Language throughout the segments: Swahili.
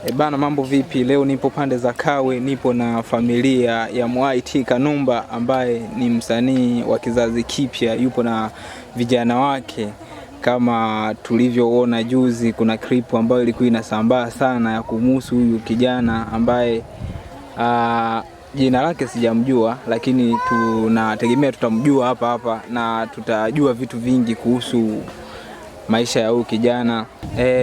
Bana, mambo vipi? Leo nipo pande za Kawe, nipo na familia ya MYT Kanumba ambaye ni msanii wa kizazi kipya, yupo na vijana wake. Kama tulivyoona juzi, kuna clip ambayo ilikuwa inasambaa sana ya kumhusu huyu kijana ambaye jina lake sijamjua, lakini tunategemea tutamjua hapa na tutajua vitu vingi kuhusu maisha ya huyu kijana.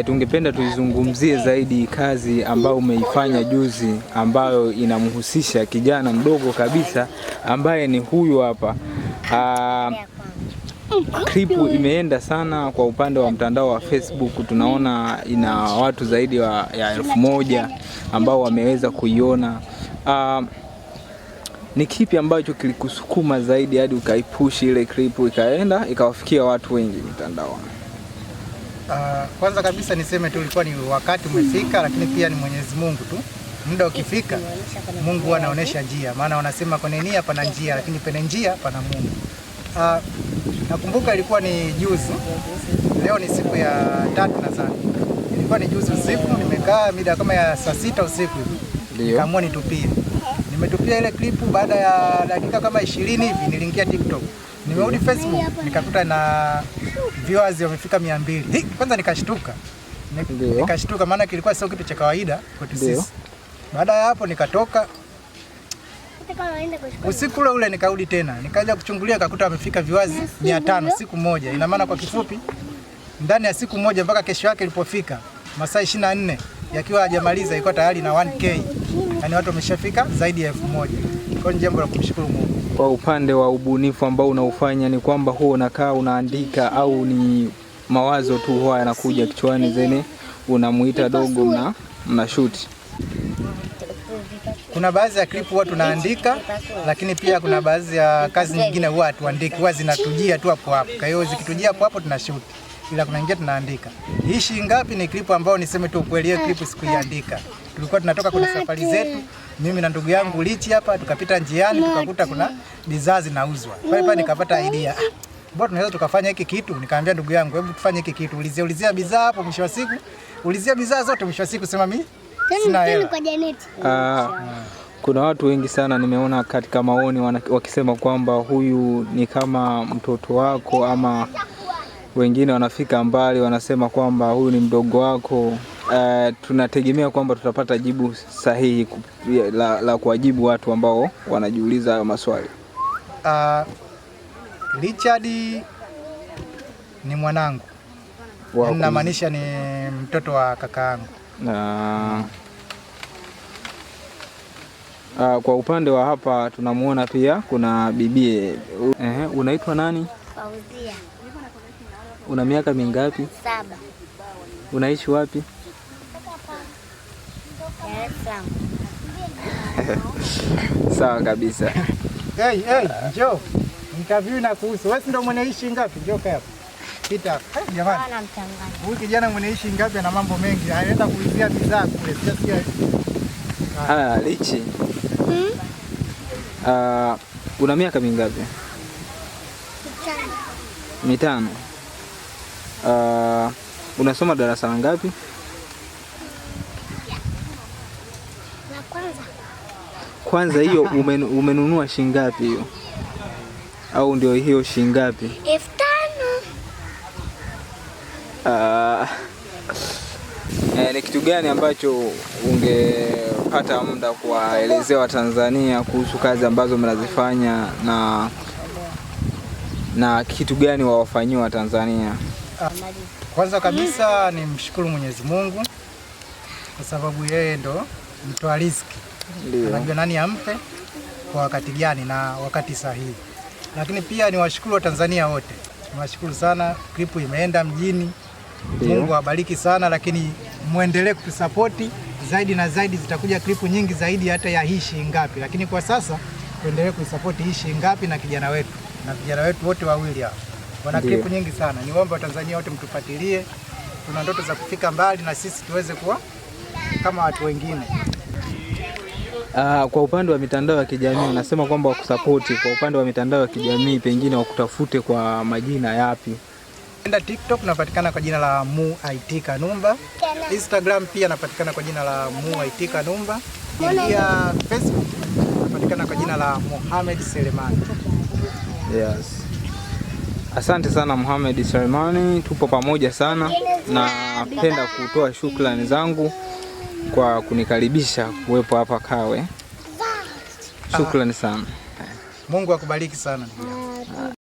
Tungependa tuizungumzie zaidi kazi ambayo umeifanya juzi, ambayo inamhusisha kijana mdogo kabisa ambaye ni huyu hapa. Klipu imeenda sana kwa upande wa mtandao wa Facebook, tunaona ina watu zaidi ya 1000 ambao wameweza kuiona. Ni kipi ambacho kilikusukuma zaidi hadi ukaipush ile klipu ikaenda ikawafikia watu wengi mtandaoni? Kwanza kabisa niseme tu ilikuwa ni wakati umefika, lakini pia ni Mwenyezi Mungu tu. Muda ukifika Mungu anaonesha njia, maana wanasema kwenye nia pana njia, lakini penye njia pana Mungu. Nakumbuka ilikuwa ni juzi, leo ni siku ya 3 nadhani. Ilikuwa ni juzi usiku, nimekaa mida kama ya saa 6 usiku hivi. Nikaamua nitupie. Nimetupia ile klipu, baada ya dakika kama 20 hivi niliingia TikTok. Nimerudi Facebook nikakuta na viewers wamefika 200. Kwanza nikashtuka. Nikashtuka maana kilikuwa sio kitu cha kawaida kwetu sisi. Baada ya hapo nikatoka. Usiku ule nikarudi tena. Nikaja kuchungulia nikakuta wamefika viewers 500 siku moja. Ina maana kwa kifupi ndani ya siku moja mpaka kesho yake ilipofika masaa 24 yakiwa hajamaliza ilikuwa tayari na 1K. Yaani watu wameshafika zaidi ya 1000. Kwa ni jambo la kumshukuru Mungu. Kwa upande wa ubunifu ambao unaufanya, ni kwamba huo unakaa unaandika au ni mawazo tu huwa yanakuja kichwani zene unamuita dogo na mnashoot? Kuna baadhi ya clip huwa tunaandika, lakini pia kuna baadhi ya kazi nyingine huwa hatuandiki, huwa zinatujia tu hapo hapo. Kwa hiyo zikitujia hapo tunashoot. Ila kuna nyingine tunaandika. Hii shilingi ngapi ni clip ambayo niseme tu ukweli, hiyo clip sikuiandika. Tulikuwa tunatoka kwenye safari zetu, mimi na ndugu yangu Lichi hapa, tukapita njiani tukakuta kuna bidhaa zinauzwa. Pale nikapata idea. Bora tunaweza tukafanya hiki kitu. Nikamwambia ndugu yangu, hebu tufanye hiki kitu. Ulizia bidhaa hapo, mwisho wa siku ulizia bidhaa zote, mwisho wa siku sema mimi sina hela. Kuna watu wengi sana nimeona katika maoni wakisema kwamba huyu ni kama mtoto wako, ama wengine wanafika mbali wanasema kwamba huyu ni mdogo wako. Tunategemea kwamba tutapata jibu sahihi la kuwajibu watu ambao wanajiuliza hayo maswali. Richard ni mwanangu. Ninamaanisha ni mtoto wa kakaangu. Kwa upande wa hapa tunamuona pia kuna bibie. Unaitwa nani? Fauzia. Una miaka mingapi? 7. Unaishi wapi? Dar es Salaam. Sawa kabisa. Hey, njoo. Interview na kuhusu. Wewe ndio mweneishi ngapi? Njoo hapa. Pita hapa. Jamani. Huyu kijana mweneishi ngapi na mambo mengi. Anaenda kuulizia bidhaa kule. Sasa Lichi. Una miaka mingapi? 5. Unasoma darasa ngapi? La kwanza. Kwanza hiyo umenunua shilingi ngapi hiyo? Au ndio hiyo shilingi ngapi? 5000. Ni kitu gani ambacho ungepata muda kuwaelezea Watanzania kuhusu kazi ambazo mnazifanya na kitu gani wawafanyia Watanzania? Kwanza kabisa ni mshukuru Mwenyezi Mungu kwa sababu yeye ndo mtoa riziki. Anajua nani ampe kwa wakati gani na wakati sahihi. Lakini pia ni washukuru Watanzania wote. Niwashukuru sana, klipu imeenda mjini. Mungu awabariki sana, lakini muendelee kutusapoti zaidi na zaidi, zitakuja klipu nyingi zaidi hata ya hii shilingi ngapi. Lakini kwa sasa tuendelee kuisapoti hii shilingi ngapi na kijana wetu wote wawili hapa. Wana klipu nyingi sana. Niombe Watanzania wote mtufuatilie. Tuna ndoto za kufika mbali na sisi tuweze kuwa kama watu wengine. Kwa upande wa mitandao ya kijamii unasema kwamba wakusapoti. Kwa upande wa mitandao ya kijamii pengine wakutafute kwa majina yapi? Enda TikTok napatikana kwa jina la MuIT Kanumba. Instagram pia napatikana kwa jina la MuIT Kanumba. Pia Facebook napatikana kwa jina la Mohamed Selemani. Yes. Asante sana Mohamed Selemani, tupo pamoja sana. Napenda kutoa shukrani zangu kwa kunikaribisha kuwepo hapa Kawe. Shukrani sana. Mungu akubariki sana.